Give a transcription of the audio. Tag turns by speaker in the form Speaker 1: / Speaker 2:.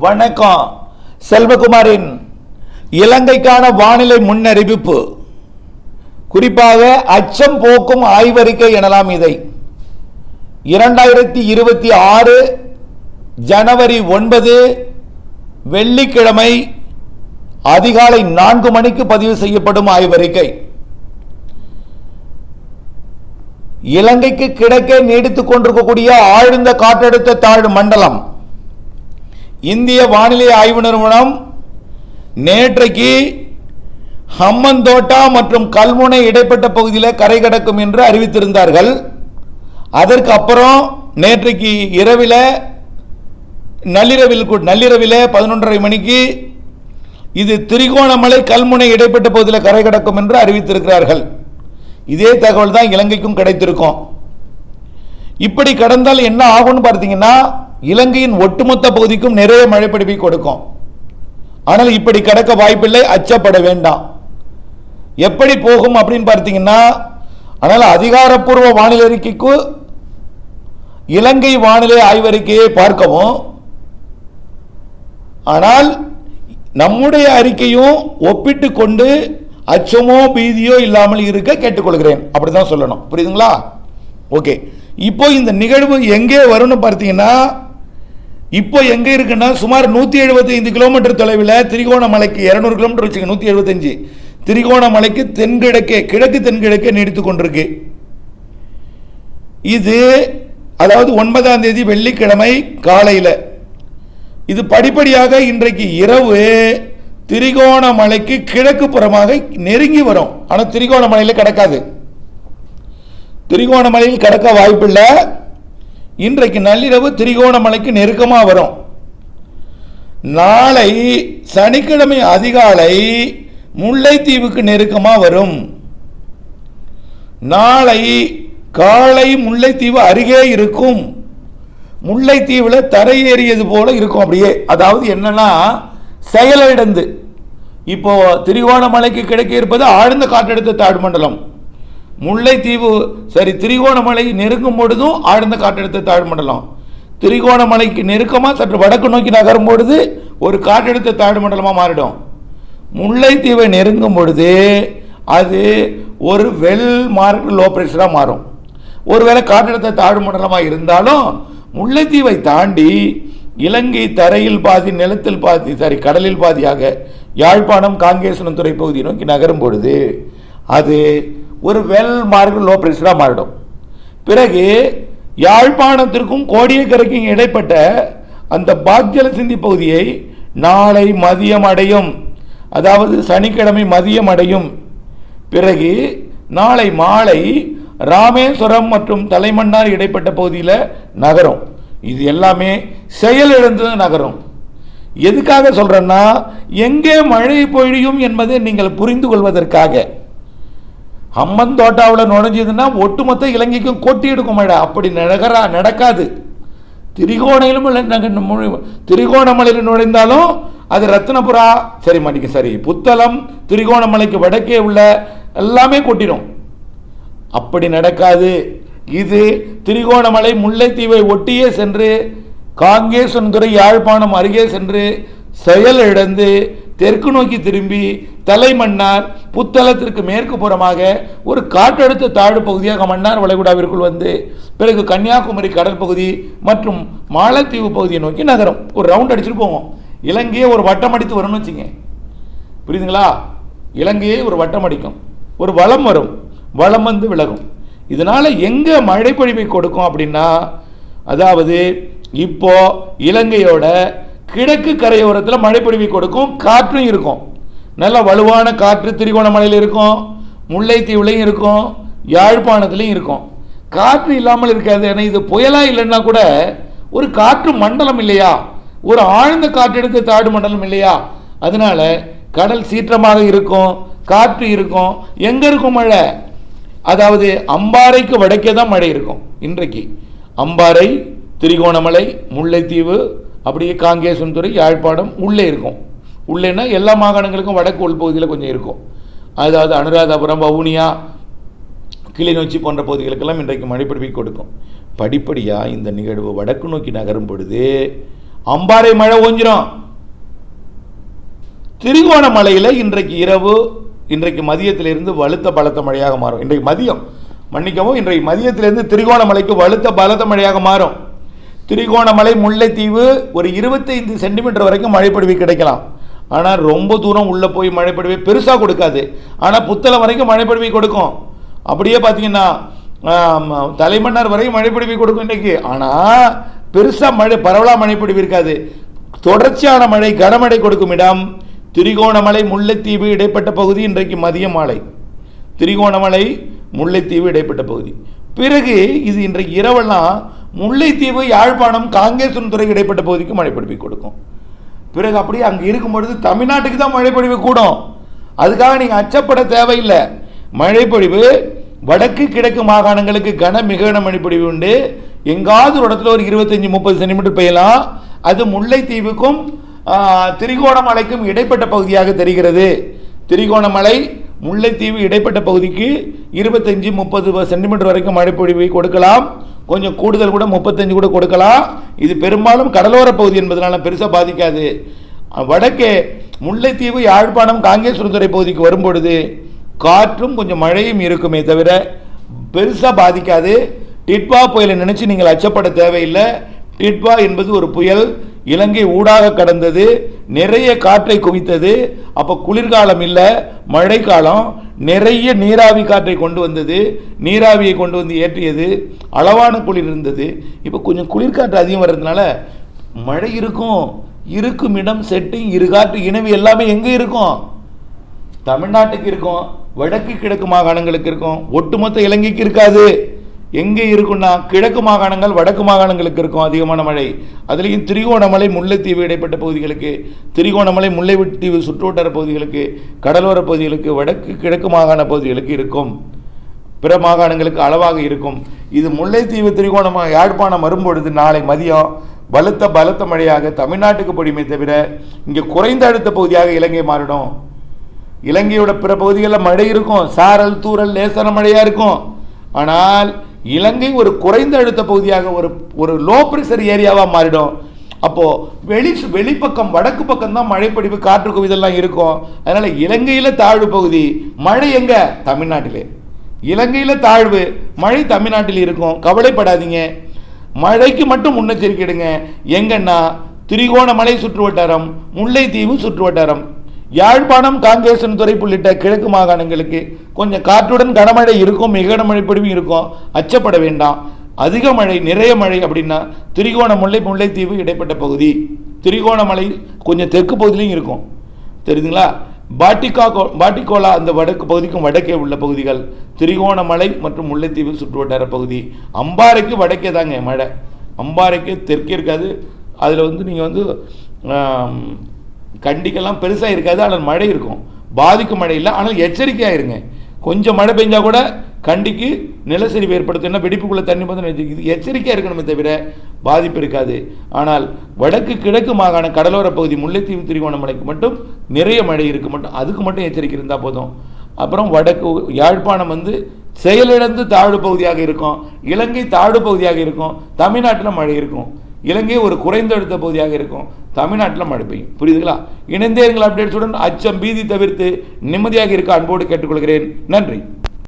Speaker 1: வணக்கம். செல்வகுமாரின் இலங்கைக்கான வானிலை முன்னறிவிப்பு, குறிப்பாக அச்சம் போக்கும் ஆய்வறிக்கை எனலாம். இதை 2026 ஜனவரி 9 வெள்ளிக்கிழமை அதிகாலை 4 மணிக்கு பதிவு செய்யப்படும் ஆய்வறிக்கை. இலங்கைக்கு கிழக்கே நீடித்துக் கொண்டிருக்கக்கூடிய ஆழ்ந்த காற்றழுத்த தாழ்வு மண்டலம் இந்திய வானிலை ஆய்வு நிறுவனம் நேற்றைக்கு ஹம்மந்தோட்டா மற்றும் கல்முனை இடைப்பட்ட பகுதியில் கரை கடக்கும் என்று அறிவித்திருந்தார்கள். அதற்கு அப்புறம் நேற்றைக்கு நள்ளிரவில் 11:30 மணிக்கு இது திரிகோணமலை கல்முனை இடைப்பட்ட பகுதியில் கரை கடக்கும் என்று அறிவித்திருக்கிறார்கள். இதே தகவல் தான் இலங்கைக்கும் கிடைத்திருக்கும். இப்படி கடந்தால் என்ன ஆகும்னு பார்த்தீங்கன்னா, இலங்கையின் ஒட்டுமொத்த பகுதிக்கும் நிறைய மழைப்பிடிப்பை கொடுக்கும். ஆனால் இப்படி கடக்க வாய்ப்பில்லை, அச்சப்பட வேண்டாம். எப்படி போகும் அப்படின்னு பார்த்தீங்கன்னா, ஆனால் அதிகாரப்பூர்வ வானிலை அறிக்கைக்கு இலங்கை வானிலை ஆய்வறிக்கையை பார்க்கவும், ஆனால் நம்முடைய அறிக்கையும் ஒப்பிட்டு கொண்டு அச்சமோ பீதியோ இல்லாமல் இருக்க கேட்டுக்கொள்கிறேன். அப்படிதான் சொல்லணும். புரியுதுங்களா? ஓகே. இப்போ இந்த நிகழ்வு எங்கே வரும்னு பார்த்தீங்கன்னா, இப்போ எங்கே இருக்குன்னா சுமார் 175 கிலோமீட்டர் தொலைவில் திரிகோணமலைக்கு 200 கிலோமீட்டர் வச்சுக்க, 175 திரிகோணமலைக்கு கிழக்கு தென்கிழக்கே நீடித்துக் கொண்டிருக்கு. இது அதாவது 9ஆம் தேதி வெள்ளிக்கிழமை காலையில் இது படிப்படியாக இன்றைக்கு இரவு திரிகோணமலைக்கு கிழக்கு புறமாக நெருங்கி வரும். ஆனால் திரிகோணமலையில் கடக்காது. திரிகோணமலையில் கடக்க வாய்ப்பில்லை. இன்றைக்கு நள்ளிரவு திரிகோணமலைக்கு நெருக்கமாக வரும். நாளை சனிக்கிழமை அதிகாலை முல்லைத்தீவுக்கு நெருக்கமாக வரும். நாளை காலை முல்லைத்தீவு அருகே இருக்கும். முல்லைத்தீவில் தரையேறியது போல இருக்கும். அப்படியே அதாவது என்னன்னா, செயலிழந்து இப்போ திரிகோணமலைக்கு கிடைக்க இருப்பது ஆழ்ந்த காற்றழுத்த தாழ்வு மண்டலம். முல்லைத்தீவு திரிகோணமலை நெருங்கும் பொழுதும் ஆழ்ந்த காற்றழுத்த தாழ்வு மண்டலம். திரிகோணமலைக்கு நெருக்கமாக சற்று வடக்கு நோக்கி நகரும் பொழுது ஒரு காற்றழுத்த தாழ்வு மண்டலமாக மாறிடும். முல்லைத்தீவை நெருங்கும் பொழுது அது ஒரு வெல் மார்க் லோ பிரஷராக மாறும். ஒருவேளை காற்றழுத்த தாழ்வு மண்டலமாக இருந்தாலும் முல்லைத்தீவை தாண்டி இலங்கை தரையில் பாதி நிலத்தில் பாதி கடலில் பாதியாக யாழ்ப்பாணம் காங்கேசனம் துறை பகுதியை நோக்கி நகரும் பொழுது அது ஒரு வெல் மார்க் லோ பிரஷராக மாறிடும். பிறகு யாழ்ப்பாணத்திற்கும் கோடியக்கரைக்கும் இடைப்பட்ட அந்த பாக்ஜல சிந்தி பகுதியை நாளை மதியம் அடையும். அதாவது சனிக்கிழமை மதியம் அடையும். பிறகு நாளை மாலை ராமேஸ்வரம் மற்றும் தலைமன்னார் இடைப்பட்ட பகுதியில் நகரும். இது எல்லாமே செயலிழந்து நகரும். எதுக்காக சொல்றேன்னா, எங்கே மழை பொழியும் என்பதை நீங்கள் புரிந்து கொள்வதற்காக. ஹம்மந்தோட்டாவில் நுழைஞ்சதுன்னா ஒட்டுமொத்த இலங்கைக்கும் கொட்டி எடுக்கும் மழை. அப்படி நடக்காது. திரிகோணமலையில் நுழைந்தாலும் அது ரத்னபுரா புத்தளம் திரிகோணமலைக்கு வடக்கே உள்ள எல்லாமே கொட்டிடும். அப்படி நடக்காது. இது திரிகோணமலை முல்லைத்தீவை ஒட்டியே சென்று காங்கேசன்துறை யாழ்ப்பாணம் அருகே சென்று செயல் இழந்து தெற்கு நோக்கி திரும்பி தலைமன்னார் புத்தளத்திற்கு மேற்கு புறமாக ஒரு காற்றழுத்த தாழ்வு பகுதியாக மன்னார் வளைகுடாவிற்குள் வந்து பிறகு கன்னியாகுமரி கடல் பகுதி மற்றும் மாலத்தீவு பகுதியை நோக்கி நகரம். ஒரு ரவுண்ட் அடிச்சுட்டு போவோம். இலங்கையே ஒரு வட்டம் அடித்து வரும்னு வச்சுங்க. புரியுதுங்களா? இலங்கையே ஒரு வட்டம் அடிக்கும். ஒரு வளம் வரும். வளம் வந்து விலகும். இதனால் எங்கே மழை பொழிவை கொடுக்கும் அப்படின்னா, அதாவது இப்போ இலங்கையோட கிழக்கு கரையோரத்தில் மழை பொழிவை கொடுக்கும். காற்றும் இருக்கும். நல்ல வலுவான காற்று திரிகோணமலையில் இருக்கும், முல்லைத்தீவுலையும் இருக்கும், யாழ்ப்பாணத்துலையும் இருக்கும். காற்று இல்லாமல் இருக்காது. ஏன்னா இது புயலா இல்லைன்னா கூட ஒரு காற்று மண்டலம் இல்லையா, ஒரு ஆழ்ந்த காற்றெடுத்த தாழ்வு மண்டலம் இல்லையா, அதனால கடல் சீற்றமாக இருக்கும், காற்று இருக்கும். எங்க இருக்கும் மழை? அதாவது அம்பாறைக்கு வடக்கே தான் மழை இருக்கும். இன்றைக்கு அம்பாறை, திரிகோணமலை, முல்லைத்தீவு, அப்படியே காங்கேசன்துறை, யாழ்ப்பாணம் உள்ளே இருக்கும். உள்ளேன்னா எல்லா மாகாணங்களுக்கும் வடக்கு உள்பகுதியில் கொஞ்சம் இருக்கும். அதாவது அனுராதபுரம், வவுனியா, கிளிநொச்சி போன்ற பகுதிகளுக்கெல்லாம் இன்றைக்கு மழைப்பிடிப்பை கொடுக்கும். படிப்படியாக இந்த நிகழ்வு வடக்கு நோக்கி நகரும் பொழுது அம்பாறை மழை ஓஞ்சிரும். திரிகோணமலையில் இன்றைக்கு மதியத்திலிருந்து வலுத்த பலத்த மழையாக மாறும். இன்றைக்கு மதியத்திலிருந்து திரிகோணமலைக்கு வலுத்த பலத்த மழையாக மாறும். திரிகோணமலை, முல்லைத்தீவு ஒரு 25 சென்டிமீட்டர் வரைக்கும் மழைப்பொழிவு கிடைக்கலாம். ஆனால் ரொம்ப தூரம் உள்ளே போய் மழைப்பொழிவை பெருசாக கொடுக்காது. ஆனால் புத்தளம் வரைக்கும் மழைப்பொழிவை கொடுக்கும். அப்படியே பார்த்தீங்கன்னா தலைமன்னார் வரைக்கும் மழைப்பொழிவை கொடுக்கும் இன்றைக்கு. ஆனால் பெருசாக பரவலாக மழைப்பொழிவு இருக்காது. தொடர்ச்சியான மழை, கனமழை கொடுக்கும் இடம் திரிகோணமலை, முல்லைத்தீவு இடைப்பட்ட பகுதி. இன்றைக்கு மதிய மாலை திரிகோணமலை, முல்லைத்தீவு இடைப்பட்ட பகுதி. பிறகு இது இன்றைக்கு இரவெல்லாம் முல்லைத்தீவு, யாழ்ப்பாணம், காங்கேசன்துறை இடைப்பட்ட பகுதிக்கு மழைப்பொழிவு கொடுக்கும். பிறகு அப்படியே அங்கே இருக்கும் பொழுது தமிழ்நாட்டுக்கு தான் மழைப்பொழிவு கூடும். அதுக்காக நீங்கள் அச்சப்பட தேவையில்லை. மழைப்பொழிவு வடக்கு கிழக்கு மாகாணங்களுக்கு மிக கன மழைப்பொழிவு உண்டு. எங்காவது ஒரு இடத்துல ஒரு 25-30 சென்டிமீட்டர் பெய்யலாம். அது முல்லைத்தீவுக்கும் திரிகோணமலைக்கும் இடைப்பட்ட பகுதியாக தெரிகிறது. திரிகோணமலை, முல்லைத்தீவு இடைப்பட்ட பகுதிக்கு 25-30 சென்டிமீட்டர் வரைக்கும் மழைப்பொழிவை கொடுக்கலாம். கொஞ்சம் கூடுதல் கூட 35 கூட கொடுக்கலாம். இது பெரும்பாலும் கடலோர பகுதி என்பதனால பெருசாக பாதிக்காது. வடக்கே முல்லைத்தீவு, யாழ்ப்பாணம், காங்கேசன்துறை பகுதிக்கு வரும்பொழுது காற்றும் கொஞ்சம் மழையும் இருக்குமே தவிர பெருசாக பாதிக்காது. டிட்வா புயலை நினைச்சு நீங்கள் அச்சப்பட தேவையில்லை. டிட்வா என்பது ஒரு புயல், இலங்கை ஊடாக கடந்தது, நிறைய காற்றை குவித்தது. அப்போ குளிர்காலம் இல்லை, மழைக்காலம். நிறைய நீராவி காற்றை கொண்டு வந்தது, நீராவியை கொண்டு வந்து ஏற்றியது, அளவான குளிர் இருந்தது. இப்போ கொஞ்சம் குளிர்காற்று அதிகம் வர்றதுனால மழை இருக்கும் இடம் செட்டிங், இருகாற்று, இனவி எல்லாமே எங்கே இருக்கும்? தமிழ்நாட்டுக்கு இருக்கும், வடக்கு கிழக்கு மாகாணங்களுக்கு இருக்கும், ஒட்டுமொத்த இலங்கைக்கு இருக்காது. எங்கே இருக்குன்னா கிழக்கு மாகாணங்கள், வடக்கு மாகாணங்களுக்கு இருக்கும் அதிகமான மழை. அதுலேயும் திரிகோணமலை, முல்லைத்தீவு இடைப்பட்ட பகுதிகளுக்கு, திரிகோணமலை, முல்லைத்தீவு சுற்றுவட்டார பகுதிகளுக்கு, கடலோர பகுதிகளுக்கு, வடக்கு கிழக்கு மாகாண பகுதிகளுக்கு இருக்கும். பிற மாகாணங்களுக்கு அளவாக இருக்கும். இது முல்லைத்தீவு, திரிகோணம், யாழ்ப்பாணம் வரும்பொழுது நாளை மதியம் பலத்த மழையாக தமிழ்நாட்டுக்கு பொழியுமே தவிர இங்கே குறைந்த அழுத்த பகுதியாக இலங்கை மாறிடும். இலங்கையோட பிற பகுதிகளில் மழை இருக்கும், சாரல், தூரல், லேசான மழையாக இருக்கும். ஆனால் இலங்கை ஒரு குறைந்த அழுத்த பகுதியாக, ஒரு லோ பிரஷர் ஏரியாவாக மாறிடும். அப்போது வெளிப்பக்கம், வடக்கு பக்கம் தான் மழைப்பொழிவு, காற்று குவிதெல்லாம் இருக்கும். அதனால் இலங்கையில் தாழ்வு பகுதி, மழை எங்கே? தமிழ்நாட்டிலே. இலங்கையில் தாழ்வு, மழை தமிழ்நாட்டில் இருக்கும். கவலைப்படாதீங்க. மழைக்கு மட்டும் முன்னெச்சரிக்கை எடுங்க. எங்கன்னா திரிகோணமலை சுற்றுவட்டாரம், முல்லைத்தீவு சுற்றுவட்டாரம், யாழ்ப்பாணம், காங்கேசன்துறை உள்ளிட்ட கிழக்கு மாகாணங்களுக்கு கொஞ்சம் காற்றுடன் கனமழை இருக்கும், மிக கனமழை பொழிவும் இருக்கும். அச்சப்பட வேண்டாம். அதிக மழை, நிறைய மழை அப்படின்னா திரிகோணமலை, முல்லைத்தீவு இடைப்பட்ட பகுதி, திரிகோணமலை கொஞ்சம் தெற்கு பகுதியிலையும் இருக்கும். தெரியுதுங்களா? பாட்டிகோலா அந்த வடக்கு பகுதிக்கும் வடக்கே உள்ள பகுதிகள் திரிகோணமலை மற்றும் முல்லைத்தீவு சுற்றுவட்டார பகுதி. அம்பாறைக்கு வடக்கே தாங்க மழை, அம்பாறைக்கு தெற்கே இருக்காது. அதில் நீங்கள் கண்டிக்கெல்லாம் பெருசாக இருக்காது, ஆனால் மழை இருக்கும். பாதிக்கும் மழை இல்லை, ஆனால் எச்சரிக்கையாக இருங்க. கொஞ்சம் மழை பெஞ்சால் கூட கண்டிக்கு நிலச்சரிவு ஏற்படுத்தினா வெடிப்புக்குள்ளே தண்ணி வந்து இது எச்சரிக்கையாக இருக்கணுமே தவிர பாதிப்பு இருக்காது. ஆனால் வடக்கு கிழக்கு மாகாண கடலோர பகுதி, முல்லைத்தீவு, திரிகோணமலைக்கு மட்டும் நிறைய மழை இருக்குது, அதுக்கு மட்டும் எச்சரிக்கை இருந்தால் போதும். அப்புறம் வடக்கு யாழ்ப்பாணம் செயலிழந்து தாழ்வு பகுதியாக இருக்கும், இலங்கை தாழ்வு பகுதியாக இருக்கும், தமிழ்நாட்டில் மழை இருக்கும். இலங்கை ஒரு குறைந்த அழுத்த பகுதியாக இருக்கும், தமிழ்நாட்டில் மழை பெய்யும். புரியுதுங்களா? இணைந்தே எங்கள் அப்டேட்ஸுடன் அச்சம், பீதி தவிர்த்து நிம்மதியாக இருக்க அன்போடு கேட்டுக்கொள்கிறேன். நன்றி.